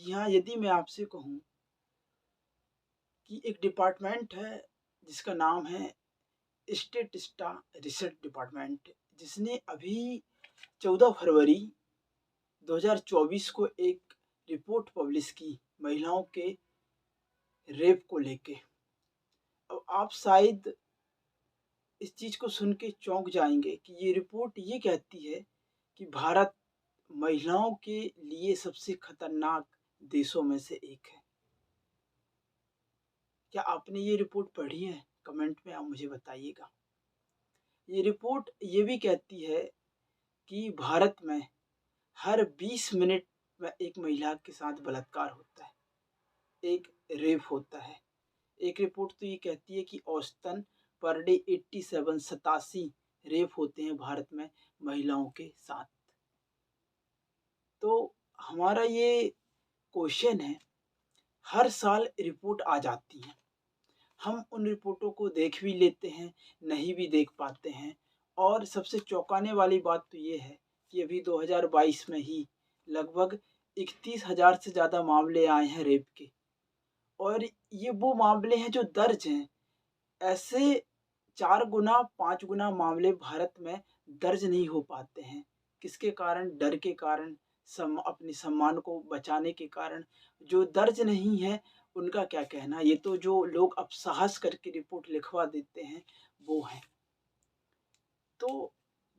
यहाँ यदि मैं आपसे कहूँ कि एक डिपार्टमेंट है जिसका नाम है स्टेटिस्टा रिसर्च डिपार्टमेंट, जिसने अभी 14 फरवरी 2024 को एक रिपोर्ट पब्लिश की महिलाओं के रेप को लेके। अब आप शायद इस चीज़ को सुन के चौंक जाएंगे कि ये रिपोर्ट ये कहती है कि भारत महिलाओं के लिए सबसे खतरनाक देशों में से एक है। क्या आपने ये रिपोर्ट पढ़ी है? कमेंट में आप मुझे बताइएगा। ये रिपोर्ट ये भी कहती है कि भारत में हर 20 मिनट में एक महिला के साथ बलात्कार होता है, एक रेप होता है। एक रिपोर्ट तो ये कहती है कि औसतन पर डे 87 रेप होते हैं भारत में महिलाओं के साथ। तो हमारा ये क्वेश्चन है, हर साल रिपोर्ट आ जाती है, हम उन रिपोर्टों को देख भी लेते हैं, नहीं भी देख पाते हैं। और सबसे चौंकाने वाली बात तो ये है कि अभी 2022 में ही लगभग 31,000 से ज़्यादा मामले आए हैं रेप के। और ये वो मामले हैं जो दर्ज हैं। ऐसे 4 गुना 5 गुना मामले भारत में दर्ज नहीं हो पाते हैं। किसके कारण? डर के कारण, अपने सम्मान को बचाने के कारण। जो दर्ज नहीं है उनका क्या कहना, ये तो जो लोग अब साहस करके रिपोर्ट लिखवा देते हैं वो हैं। तो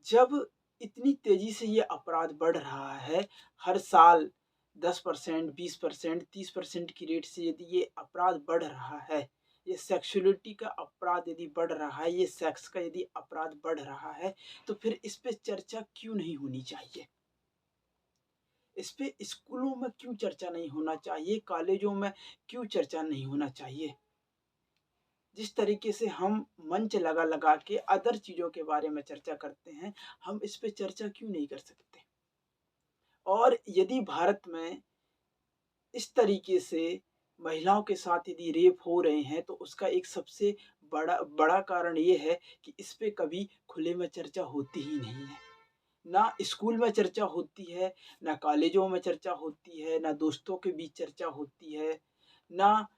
जब इतनी तेजी से ये अपराध बढ़ रहा है, हर साल 10%, 20%, 30% की रेट से यदि ये अपराध बढ़ रहा है, ये सेक्सुअलिटी का अपराध यदि बढ़ रहा है, ये सेक्स का यदि अपराध बढ़ रहा है, तो फिर इस पे चर्चा क्यों नहीं होनी चाहिए? इस पे स्कूलों में क्यों चर्चा नहीं होना चाहिए? कॉलेजों में क्यों चर्चा नहीं होना चाहिए? जिस तरीके से हम मंच लगा लगा के अदर चीज़ों के बारे में चर्चा करते हैं, हम इस पे चर्चा क्यों नहीं कर सकते? और यदि भारत में इस तरीके से महिलाओं के साथ यदि रेप हो रहे हैं, तो उसका एक सबसे बड़ा बड़ा कारण ये है कि इस पे कभी खुले में चर्चा होती ही नहीं है। ना स्कूल में चर्चा होती है, ना कॉलेजों में चर्चा होती है, ना दोस्तों के बीच चर्चा होती है, ना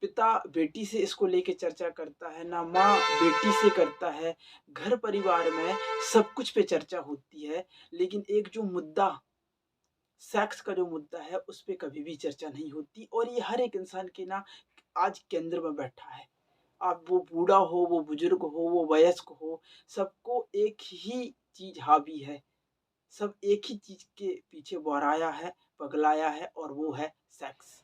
पिता बेटी से इसको लेके चर्चा करता है, ना माँ बेटी से करता है। घर परिवार में सब कुछ पे चर्चा होती है, लेकिन एक जो मुद्दा, सेक्स का जो मुद्दा है, उस पे कभी भी चर्चा नहीं होती। और ये हर एक इंसान के ना आज केंद्र में बैठा है। अब वो बूढ़ा हो, वो बुजुर्ग हो, वो वयस्क हो, सबको एक ही चीज़ हावी है। सब एक ही चीज़ के पीछे बौराया है, पगलाया है, और वो है सेक्स।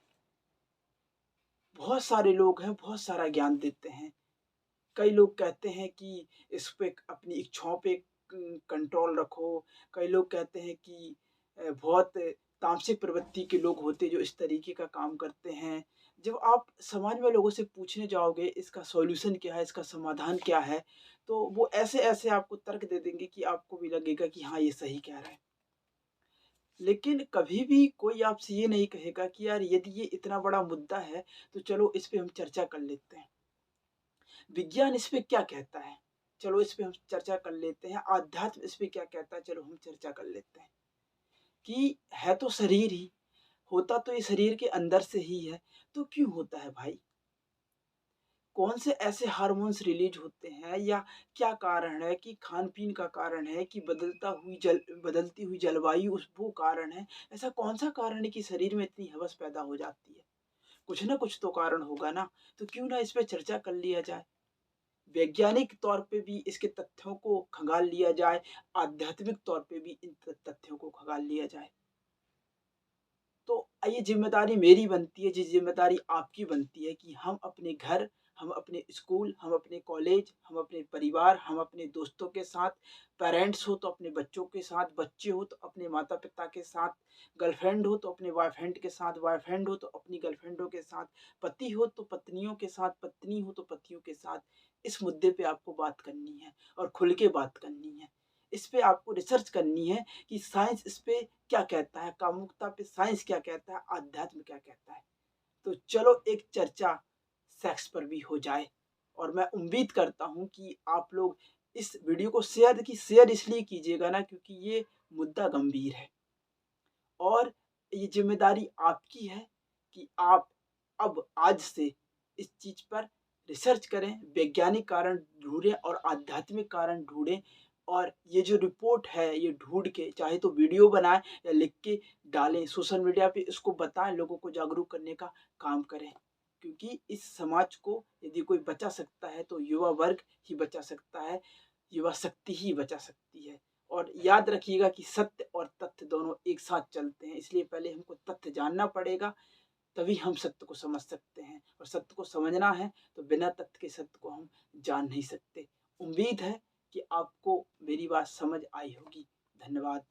बहुत सारे लोग हैं, बहुत सारा ज्ञान देते हैं। कई लोग कहते हैं कि इस पे अपनी इच्छाओं पे कंट्रोल रखो। कई लोग कहते हैं कि बहुत तामसिक प्रवृत्ति के लोग होते हैं जो इस तरीके का काम करते हैं। जब आप समाज में लोगों से पूछने जाओगे इसका सॉल्यूशन क्या है, इसका समाधान क्या है, तो वो ऐसे-ऐसे आपको तर्क दे देंगे कि आपको भी लगेगा कि हाँ, ये सही कह रहा है। लेकिन कभी भी कोई आपसे ये नहीं कहेगा कि यार यदि ये इतना बड़ा मुद्दा है, तो चलो इस पे हम चर्चा कर लेते हैं। विज्ञान इस पे क्या कहता है? चलो इस पे हम चर्चा कर लेते हैं। आध्यात्म इस पे क्या कहता है? चलो हम चर्चा कर लेते हैं। कि है तो शरीर ही, होता तो ये शरीर के अंदर से ही है, तो क्यों होता है भाई? कौन से ऐसे हार्मोन्स रिलीज़ होते हैं, या क्या कारण है कि खान-पीन का कारण है कि बदलती हुई जलवायु उस वो कारण है? ऐसा कौन-सा कारण है कि शरीर में इतनी हवस पैदा हो जाती है? कुछ ना कुछ तो कारण होगा ना, तो क्यों ना इस पे चर्चा कर लिया जाए? वैज्ञानिक तौर पे भी इसके तथ्यों को खंगाल लिया जाए, आध्यात्मिक तौर पे भी इन तथ्यों को खंगाल लिया जाए। तो ये ज़िम्मेदारी मेरी बनती है, ये ज़िम्मेदारी आपकी बनती है कि हम अपने घर, हम अपने स्कूल, हम अपने कॉलेज, हम अपने परिवार, हम अपने दोस्तों के साथ, पेरेंट्स हो तो अपने बच्चों के साथ, बच्चे हो तो अपने माता-पिता के साथ, गर्लफ्रेंड हो तो अपने बॉयफ्रेंड के साथ, बॉयफ्रेंड हो तो अपनी गर्लफ्रेंडों के साथ, पति हो तो पत्नियों के साथ, पत्नी हो तो पतियों के साथ, इस मुद्दे पे आपको बात करनी है और खुल के बात करनी है। इस पे आपको रिसर्च करनी है कि साइंस इस पे क्या कहता है, कामुकता पे साइंस क्या कहता है, अध्यात्म क्या कहता है। तो चलो एक चर्चा सेक्स पर भी हो जाए। और मैं उम्मीद करता हूँ कि आप लोग इस वीडियो को शेयर इसलिए कीजिएगा ना, क्योंकि ये मुद्दा गंभीर है। और ये ज़िम्मेदारी आपकी है कि आप अब आज से इस चीज़ पर रिसर्च करें, वैज्ञानिक कारण ढूँढें और आध्यात्मिक कारण ढूँढें और ये जो रिपोर्ट है, ये ढूँढ के चाहे तो वीडियो बनाएँ या लिख के डालें, सोशल मीडिया पे इसको बताएँ, लोगों को जागरूक करने का काम करें। क्योंकि इस समाज को यदि कोई बचा सकता है, तो युवा वर्ग ही बचा सकता है, युवा शक्ति ही बचा सकती है। और याद रखिएगा कि सत्य और तथ्य दोनों एक साथ चलते हैं, इसलिए पहले हमको तथ्य जानना पड़ेगा, तभी हम सत्य को समझ सकते हैं और सत्य को समझना है तो बिना तथ्य के सत्य को हम जान नहीं सकते। उम्मीद है कि आपको मेरी बात समझ आई होगी। धन्यवाद।